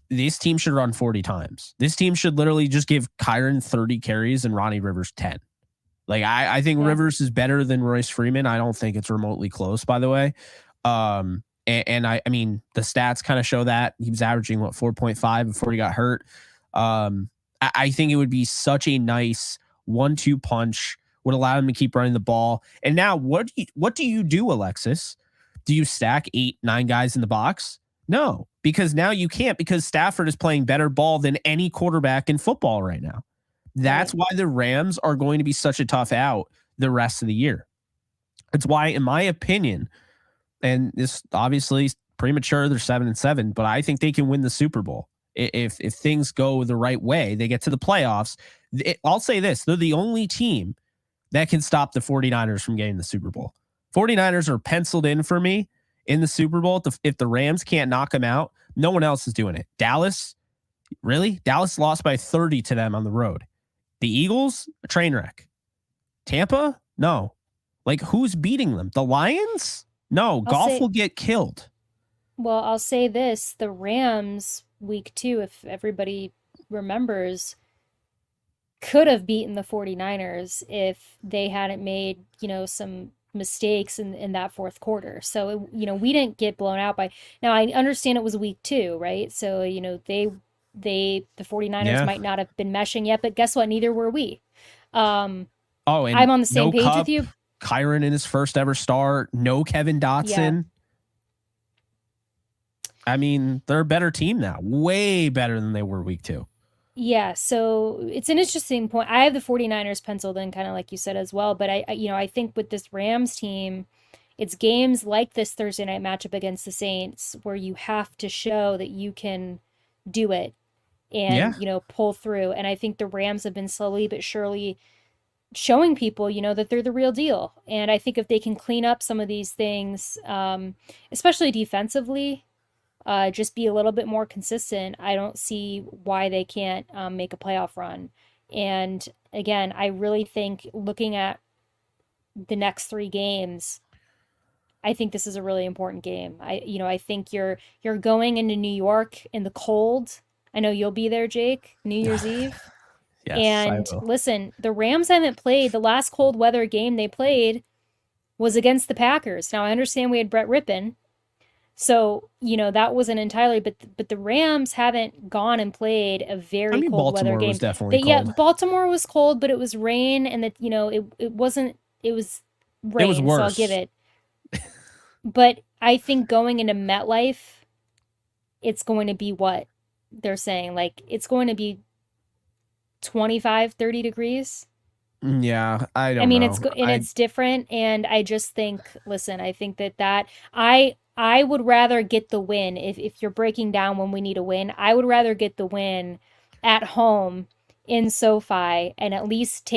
this team should run 40 times. This team should literally just give Kyren 30 carries and Ronnie Rivers 10. I think Rivers is better than Royce Freeman. I don't think it's remotely close, by the way. And I mean, the stats kind of show that he was averaging 4.5 before he got hurt. I think it would be such a nice 1-2 punch, would allow him to keep running the ball. And now what do you do, Alexis? Do you stack 8-9 guys in the box? No, because now you can't, because Stafford is playing better ball than any quarterback in football right now. That's why the Rams are going to be such a tough out the rest of the year. It's why, in my opinion, and this obviously is premature, they're 7-7, but I think they can win the Super Bowl. If things go the right way, they get to the playoffs. I'll say this, they're the only team that can stop the 49ers from getting the Super Bowl. 49ers are penciled in for me in the Super Bowl. If the Rams can't knock them out, no one else is doing it. Dallas, really? Dallas lost by 30 to them on the road. The Eagles, a train wreck. Tampa, no. Who's beating them? The Lions? No. Golf will get killed. Well, I'll say this. The Rams, week 2, if everybody remembers, could have beaten the 49ers if they hadn't made, some mistakes in that fourth quarter. So, we didn't get blown out by. Now, I understand it was week 2, right? So, the 49ers might not have been meshing yet, but guess what? Neither were we. And I'm on the same page with you. Kyren in his first ever start. No Kevin Dotson. Yeah. I mean, they're a better team now. Way better than they were week 2. Yeah, so it's an interesting point. I have the 49ers penciled in, kind of like you said as well, but I think with this Rams team, it's games like this Thursday night matchup against the Saints where you have to show that you can do it and, pull through. And I think the Rams have been slowly but surely showing people, that they're the real deal. And I think if they can clean up some of these things, especially defensively, just be a little bit more consistent, I don't see why they can't make a playoff run. And again, I really think looking at the next 3 games, I think this is a really important game. I think you're going into New York in the cold. I know you'll be there, Jake, New Year's Eve. Yes, and listen, the Rams haven't played. The last cold weather game they played was against the Packers. Now I understand we had Brett Rippon, so that wasn't entirely. But the Rams haven't gone and played a very cold Baltimore weather game. Was definitely cold. Yeah, Baltimore was cold, but it was rain, and that it wasn't. It was rain. It was worse. So I'll give it. But I think going into MetLife, it's going to be what they're saying. It's going to be 25, 30 degrees. Yeah, I I don't mean, know. it's different, and I just think, listen, I think that I would rather get the win if you're breaking down when we need a win. I would rather get the win at home in SoFi and at least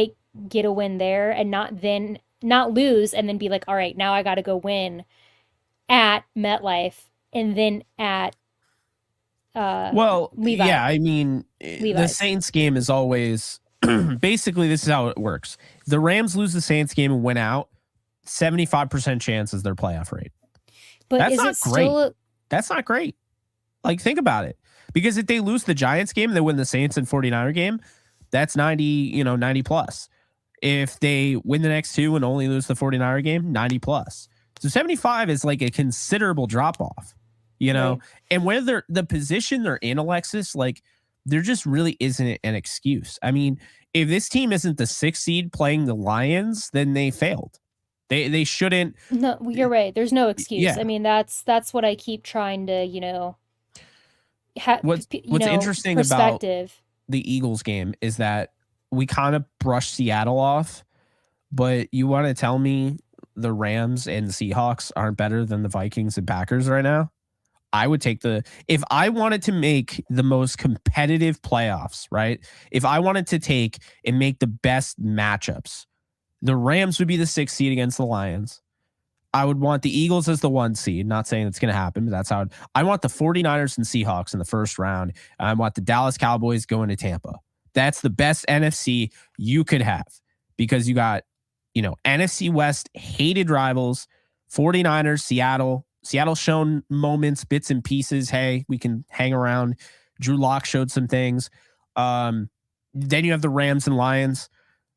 get a win there and not lose and then be like, all right, now I got to go win at MetLife and then at Well, Levi yeah, I mean, the Levi's. Saints game is always basically this is how it works. The Rams lose the Saints game and win out, 75% chance is their playoff rate. But That's is it not great. still That's not great. Like, think about it. Because if they lose the Giants game and they win the Saints and 49er game, that's 90, 90 plus. If they win the next two and only lose the 49er game, 90 plus. So 75 is like a considerable drop off, right? and whether the position they're in, Alexis, like there just really isn't an excuse. I mean, if this team isn't the 6th seed playing the Lions, then they failed. They shouldn't. No, you're right. There's no excuse. I Yeah. mean, that's what I keep trying to, What's interesting about perspective. the Eagles game is that we kind of brushed Seattle off, but you want to tell me the Rams and the Seahawks aren't better than the Vikings and Packers right now? I would take if I wanted to make the most competitive playoffs, right? If I wanted to take and make the best matchups, the Rams would be the 6th seed against the Lions. I would want the Eagles as the 1 seed. Not saying it's going to happen, but that's how I want the 49ers and Seahawks in the first round. I want the Dallas Cowboys going to Tampa. That's the best NFC you could have because you got, NFC West hated rivals, 49ers, Seattle. Seattle's shown moments, bits and pieces. Hey, we can hang around. Drew Lock showed some things. Then you have the Rams and Lions.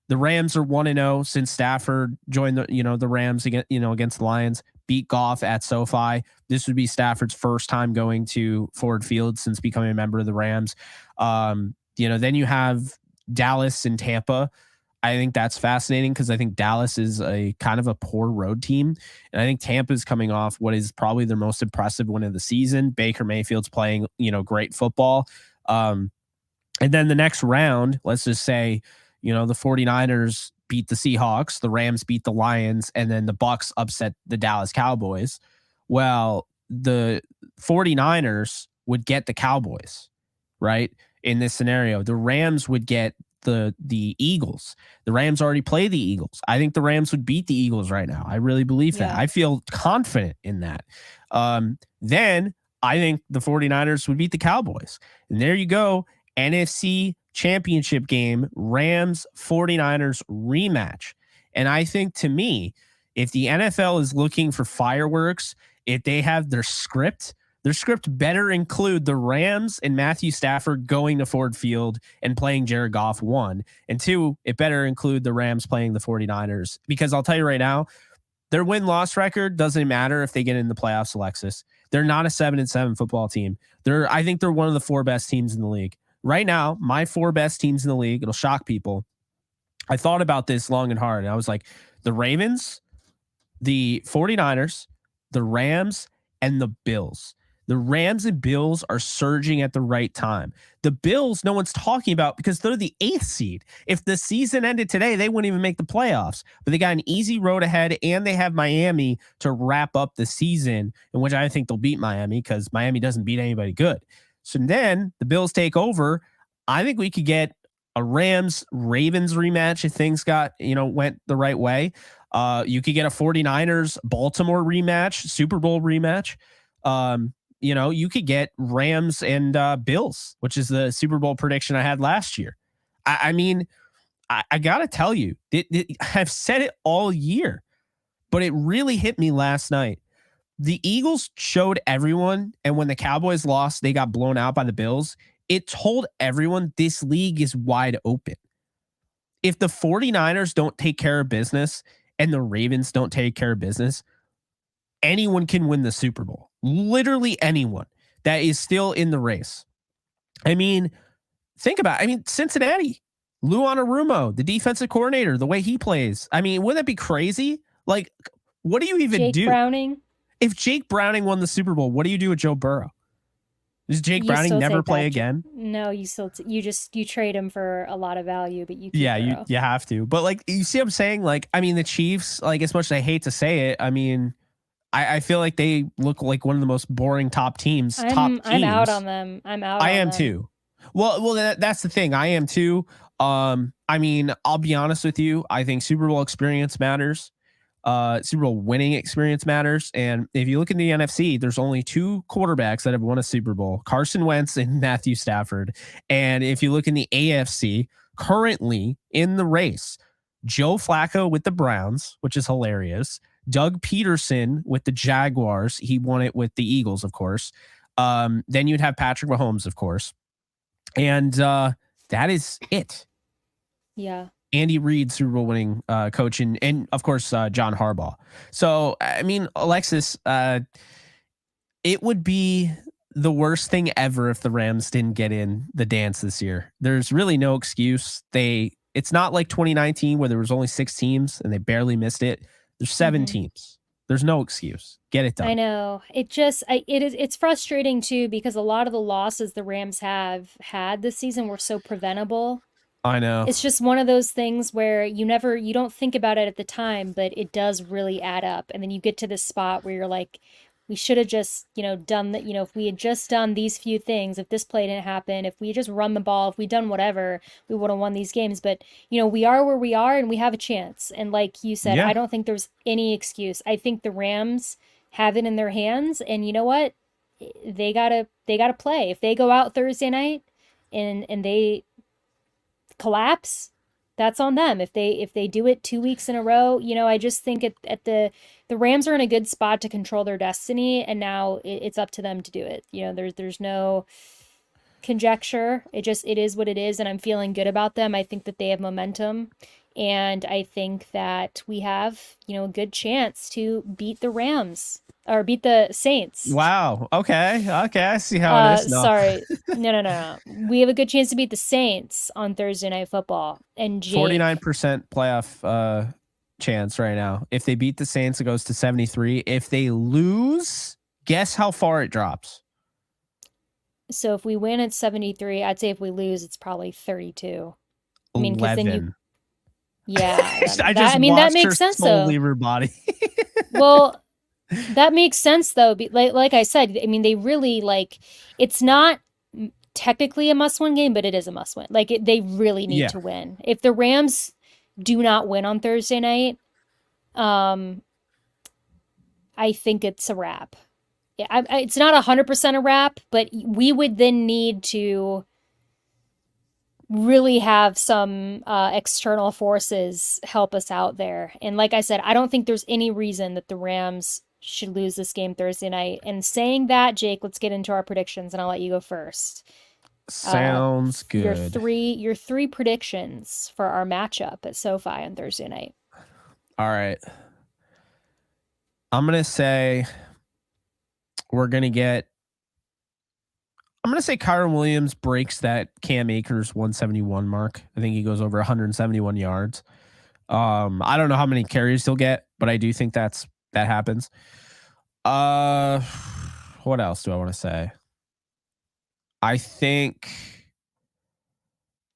The Rams are 1-0 since Stafford joined the Rams against the Lions, beat Goff at SoFi. This would be Stafford's first time going to Ford Field since becoming a member of the Rams. Then you have Dallas and Tampa. I think that's fascinating because I think Dallas is a kind of a poor road team. And I think Tampa is coming off what is probably their most impressive win of the season. Baker Mayfield's playing, great football. And then the next round, let's just say, the 49ers beat the Seahawks, the Rams beat the Lions, and then the Bucs upset the Dallas Cowboys. Well, the 49ers would get the Cowboys, right? In this scenario, the Rams would get the Eagles. The Rams already play the Eagles. I think the Rams would beat the Eagles right now. I really believe that. I feel confident in that. Then I think the 49ers would beat the Cowboys. And there you go. NFC championship game, Rams 49ers rematch. And I think, to me, if the NFL is looking for fireworks, if they have their script better include the Rams and Matthew Stafford going to Ford Field and playing Jared Goff, 1. And 2, it better include the Rams playing the 49ers. Because I'll tell you right now, their win-loss record doesn't matter if they get in the playoffs, Alexis. They're not a 7-7 football team. I think they're one of the 4 best teams in the league. Right now, my 4 best teams in the league, it'll shock people. I thought about this long and hard, and I was like, the Ravens, the 49ers, the Rams, and the Bills. The Rams and Bills are surging at the right time. The Bills, no one's talking about because they're the 8th seed. If the season ended today, they wouldn't even make the playoffs. But they got an easy road ahead, and they have Miami to wrap up the season, in which I think they'll beat Miami because Miami doesn't beat anybody good. So then the Bills take over. I think we could get a Rams-Ravens rematch if things went the right way. You could get a 49ers-Baltimore rematch, Super Bowl rematch. You could get Rams and Bills, which is the Super Bowl prediction I had last year. I mean, I got to tell you, I've said it all year, but it really hit me last night. The Eagles showed everyone, and when the Cowboys lost, they got blown out by the Bills. It told everyone this league is wide open. If the 49ers don't take care of business and the Ravens don't take care of business, anyone can win the Super Bowl. Literally anyone that is still in the race. I mean, think about it. Cincinnati, Lou Anarumo, the defensive coordinator, the way he plays. Wouldn't that be crazy? Like, what do you even do? Jake Browning. If Jake Browning won the Super Bowl, what do you do with Joe Burrow? Does Jake You Browning still never take play that. again? No, you trade him for a lot of value, but you keep Yeah, Burrow. you have to. But like, you see what I'm saying? Like, I mean, the Chiefs, like, as much as I hate to say it, I mean, I feel like they look like one of the most boring top teams. I'm out on them. I'm out I on am them. too. Well, that's the thing. I am too. I mean, I'll be honest with you. I think Super Bowl experience matters. Super Bowl winning experience matters. And if you look in the NFC, there's only two quarterbacks that have won a Super Bowl: Carson Wentz and Matthew Stafford. And if you look in the AFC, currently in the race, Joe Flacco with the Browns, which is hilarious. Doug Peterson with the Jaguars. He won it with the Eagles, of course. Then you'd have Patrick Mahomes, of course. And that is it. Yeah. Andy Reid, Super Bowl winning coach, and of course, John Harbaugh. So, I mean, Alexis, it would be the worst thing ever if the Rams didn't get in the dance this year. There's really no excuse. It's not like 2019 where there was only 6 teams and they barely missed it. There's 7 teams. There's no excuse. Get it done. I know. It's frustrating too because a lot of the losses the Rams have had this season were so preventable. I know. It's just one of those things where you don't think about it at the time, but it does really add up. And then you get to this spot where you're like, we should have just, done that. If we had just done these few things, if this play didn't happen, if we had just run the ball, if we'd done whatever, we would have won these games. But, we are where we are and we have a chance. And like you said, Yeah. I don't think there's any excuse. I think the Rams have it in their hands. And you know what? They gotta play. If they go out Thursday night and they collapse, that's on them. If they do it 2 weeks in a row, I just think at the Rams are in a good spot to control their destiny, and now it's up to them to do it. There's no conjecture. It is what it is, and I'm feeling good about them. I think that they have momentum, and I think that we have a good chance to beat the Rams or beat the Saints. Wow. Okay. I see how it is. No. Sorry. No. We have a good chance to beat the Saints on Thursday Night Football. And Jake, 49% playoff chance right now. If they beat the Saints, it goes to 73. If they lose, guess how far it drops? So if we win, it's 73. I'd say if we lose, it's probably 32. I mean, 11. because then you... Yeah. That makes sense, though. though. Leave her body. Well... That makes sense, though. Like I said, I mean, they really, it's not technically a must-win game, but it is a must-win. They really need to win. If the Rams do not win on Thursday night, I think it's a wrap. Yeah, it's not 100% a wrap, but we would then need to really have some external forces help us out there. And like I said, I don't think there's any reason that the Rams should lose this game Thursday night. And saying that, Jake, let's get into our predictions, and I'll let you go first. Sounds good. Your three predictions for our matchup at SoFi on Thursday night. All right. I'm going to say Kyren Williams breaks that Cam Akers 171 mark. I think he goes over 171 yards. I don't know how many carries he'll get, but I do think that happens. What else do I want to say? I think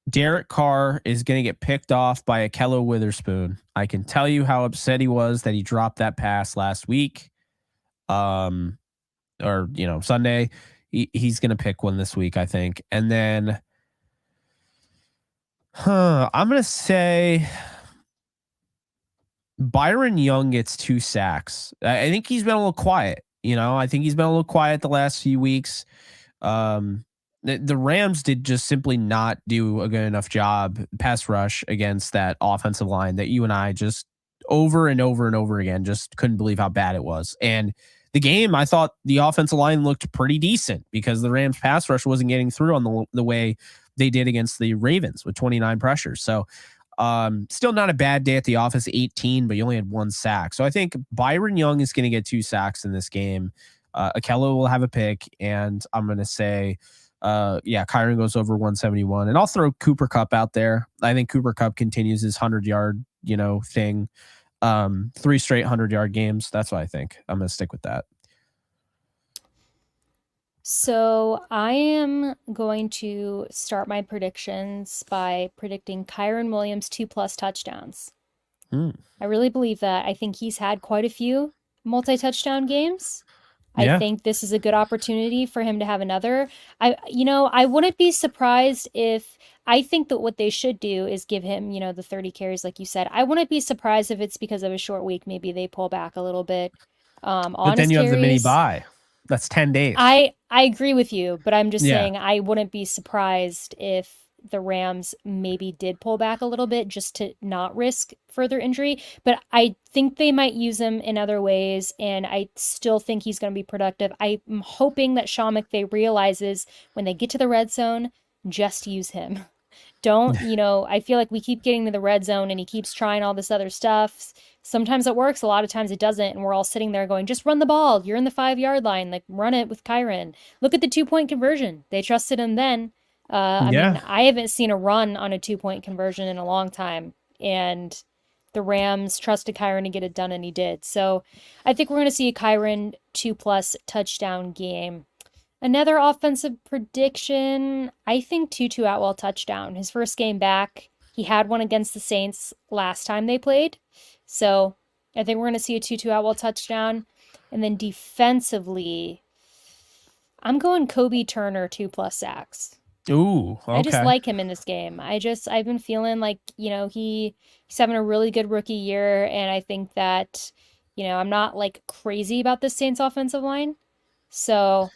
Derek Carr is going to get picked off by Akello Witherspoon. I can tell you how upset he was that he dropped that pass last week. Sunday. He's going to pick one this week, I think. And then I'm going to say Byron Young gets 2 sacks. I think he's been a little quiet. I think he's been a little quiet the last few weeks. The Rams did just simply not do a good enough job pass rush against that offensive line that you and I just over and over and over again just couldn't believe how bad it was. And the game, I thought the offensive line looked pretty decent because the Rams pass rush wasn't getting through on the way they did against the Ravens with 29 pressures. So still not a bad day at the office, 18, but you only had 1 sack. So I think Byron Young is going to get 2 sacks in this game. Akello will have a pick, and I'm going to say, Kyren goes over 171. And I'll throw Cooper Kupp out there. I think Cooper Kupp continues his 100-yard, thing. 3 straight 100-yard games. That's what I think. I'm going to stick with that. So I am going to start my predictions by predicting Kyren Williams 2+ touchdowns. Hmm. I really believe that. I think he's had quite a few multi-touchdown games. I Yeah. think this is a good opportunity for him to have another. I wouldn't be surprised if I think that what they should do is give him, the 30 carries like you said. I wouldn't be surprised if it's because of a short week. Maybe they pull back a little bit But on then his you have the mini carries. bye. That's 10 days. I agree with you, but I'm just Yeah. saying I wouldn't be surprised if the Rams maybe did pull back a little bit just to not risk further injury. But I think they might use him in other ways, and I still think he's going to be productive. I'm hoping that Sean McVay realizes when they get to the red zone, just use him. Don't, I feel like we keep getting to the red zone and he keeps trying all this other stuff. Sometimes it works, a lot of times it doesn't, and we're all sitting there going, just run the ball. You're in the 5 yard line. Like, run it with Kyren. Look at the 2 point conversion. They trusted him then. I mean, Yeah. I haven't seen a run on a 2 point conversion in a long time. And the Rams trusted Kyren to get it done, and he did. So I think we're going to see a Kyren 2+ touchdown game. Another offensive prediction, I think Tutu Atwell touchdown. His first game back, he had one against the Saints last time they played. So I think we're going to see a Tutu Atwell touchdown. And then defensively, I'm going Kobe Turner 2+ sacks. Ooh, I just okay. like him in this game. I've been feeling like, he's having a really good rookie year. And I think that, I'm not like crazy about the Saints offensive line. So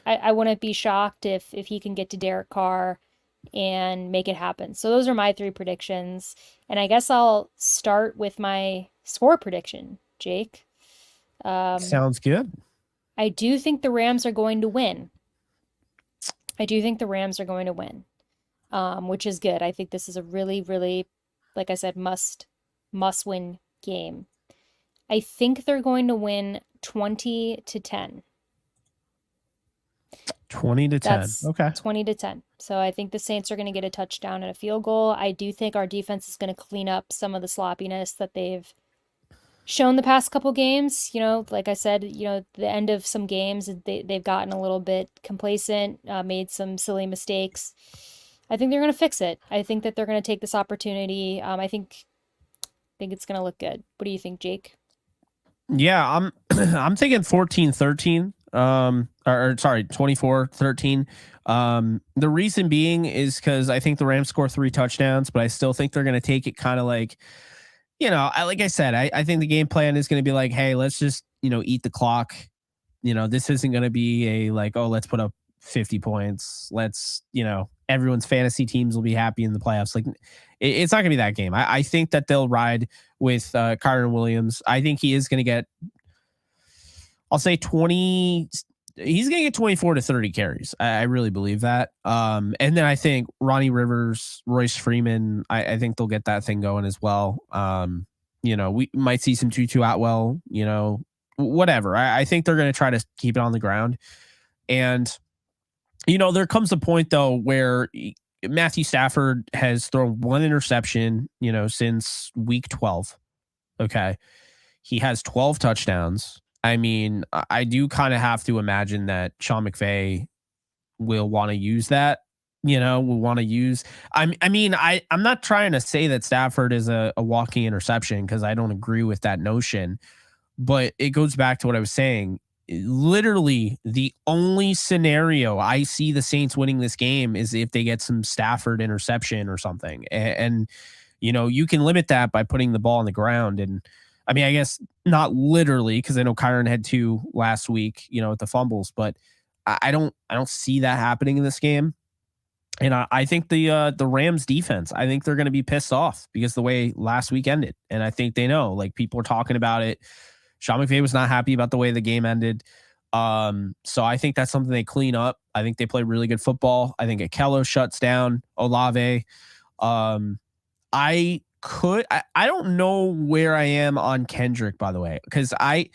I wouldn't be shocked if he can get to Derek Carr and make it happen. So those are my three predictions. And I guess I'll start with my score prediction, Jake. Um, Sounds good. I do think the Rams are going to win. I do think the Rams are going to win, which is good. I think this is a really, really, like I said, must win game. I think they're going to win 20-10. 20 to 10. That's Okay. 20-10. So I think the Saints are going to get a touchdown and a field goal. I do think our defense is going to clean up some of the sloppiness that they've shown the past couple games. Like I said, the end of some games, they've gotten a little bit complacent, made some silly mistakes. I think they're going to fix it. I think that they're going to take this opportunity. I think it's going to look good. What do you think, Jake? Yeah, I'm I'm thinking 14-13. Or sorry, 24-13. The reason being is because I think the Rams score 3 touchdowns, but I still think they're gonna take it kind of like, like I said, I think the game plan is gonna be like, hey, let's just, eat the clock. This isn't gonna be a like, oh, let's put up 50 points. Let's, everyone's fantasy teams will be happy in the playoffs. Like it's not gonna be that game. I think that they'll ride with Kyren Williams. I think he is gonna get, I'll say 20. He's going to get 24 to 30 carries. I really believe that. And then I think Ronnie Rivers, Royce Freeman, I think they'll get that thing going as well. We might see some Tutu Atwell, whatever. I think they're going to try to keep it on the ground. And, there comes a point, though, where Matthew Stafford has thrown one interception, since week 12. Okay. He has 12 touchdowns. I mean, I do kind of have to imagine that Sean McVay will want to use that, will want to use. I'm not trying to say that Stafford is a walking interception because I don't agree with that notion, but it goes back to what I was saying. Literally, the only scenario I see the Saints winning this game is if they get some Stafford interception or something. And you can limit that by putting the ball on the ground. And I mean, I guess not literally because I know Kyren had 2 last week, with the fumbles, but I don't see that happening in this game. And I think the Rams defense, I think they're going to be pissed off because the way last week ended. And I think they know, like, people are talking about it. Sean McVay was not happy about the way the game ended. So I think that's something they clean up. I think they play really good football. I think Akello shuts down Olave. I don't know where I am on Kendrick, by the way, because I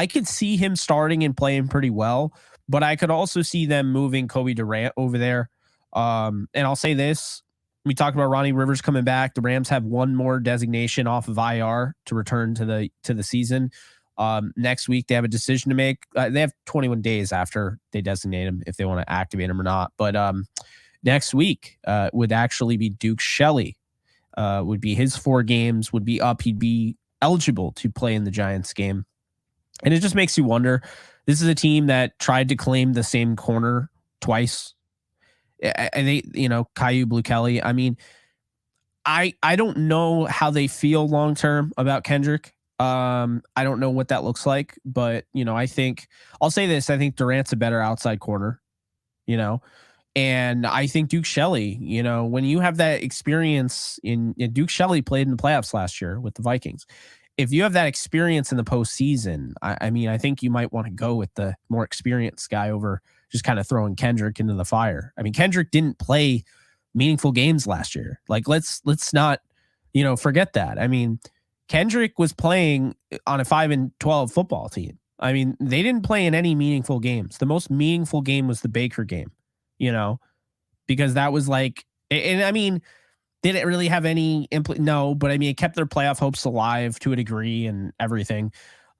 could see him starting and playing pretty well, but I could also see them moving Kobe Durant over there. And I'll say this. We talked about Ronnie Rivers coming back. The Rams have one more designation off of IR to return to the season. Next week, they have a decision to make. They have 21 days after they designate him if they want to activate him or not. But next week would actually be Duke Shelley. Would be his 4 games, would be up. He'd be eligible to play in the Giants game. And it just makes you wonder. This is a team that tried to claim the same corner twice. And they, Caillou Blue Kelly. I mean, I don't know how they feel long term about Kendrick. I don't know what that looks like, but I think I'll say this. I think Durant's a better outside corner, and I think Duke Shelley, when you have that experience in Duke Shelley played in the playoffs last year with the Vikings. If you have that experience in the postseason, I mean, I think you might want to go with the more experienced guy over just kind of throwing Kendrick into the fire. I mean, Kendrick didn't play meaningful games last year. Like, let's not, forget that. I mean, Kendrick was playing on a 5-12 football team. I mean, they didn't play in any meaningful games. The most meaningful game was the Baker game, because that was like, and I mean, did it really have any no, but I mean, it kept their playoff hopes alive to a degree and everything.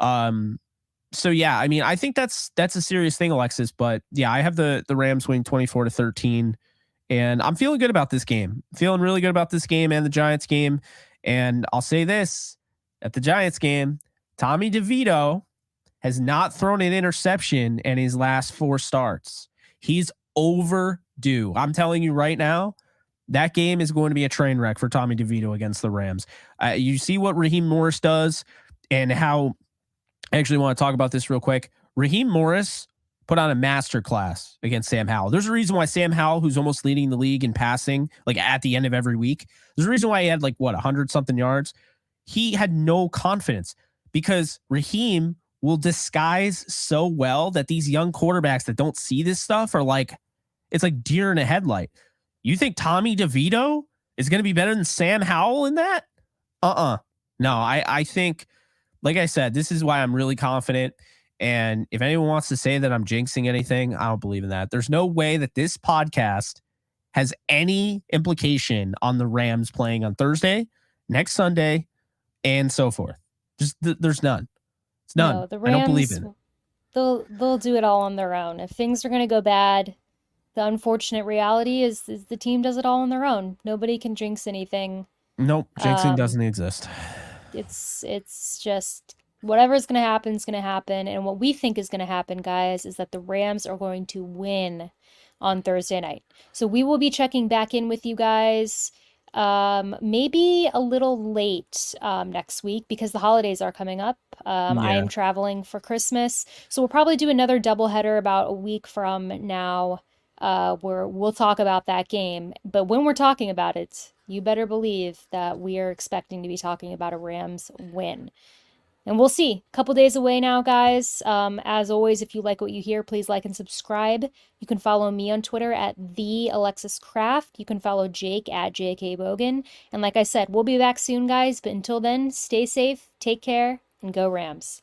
So yeah, I mean, I think that's a serious thing, Alexis, but yeah, I have the Rams winning 24-13, and I'm feeling good about this game. Feeling really good about this game and the Giants game. And I'll say this, at the Giants game, Tommy DeVito has not thrown an interception in his last 4 starts. He's overdue. I'm telling you right now, that game is going to be a train wreck for Tommy DeVito against the Rams. You see what Raheem Morris does and how I actually want to talk about this real quick. Raheem Morris put on a masterclass against Sam Howell. There's a reason why Sam Howell, who's almost leading the league in passing, like at the end of every week, there's a reason why he had 100 something yards. He had no confidence because Raheem will disguise so well that these young quarterbacks that don't see this stuff are like, it's like deer in a headlight. You think Tommy DeVito is going to be better than Sam Howell in that? No, I think, like I said, this is why I'm really confident. And if anyone wants to say that I'm jinxing anything, I don't believe in that. There's no way that this podcast has any implication on the Rams playing on Thursday, next Sunday, and so forth. Just there's none. It's none. No, the I don't believe Rams, in it. they'll do it all on their own. If things are going to go bad, the unfortunate reality is the team does it all on their own. Nobody can jinx anything. Nope, jinxing doesn't exist. It's just whatever's going to happen is going to happen. And what we think is going to happen, guys, is that the Rams are going to win on Thursday night. So we will be checking back in with you guys maybe a little late next week because the holidays are coming up. I am traveling for Christmas. So we'll probably do another doubleheader about a week from now where we'll talk about that game. But when we're talking about it, you better believe that we are expecting to be talking about a Rams win. And we'll see. A couple days away now, guys. As always, if you like what you hear, please like and subscribe. You can follow me on Twitter at the Alexis Kraft. You can follow Jake at JKBogan. And like I said, we'll be back soon, guys. But until then, stay safe, take care, and go Rams.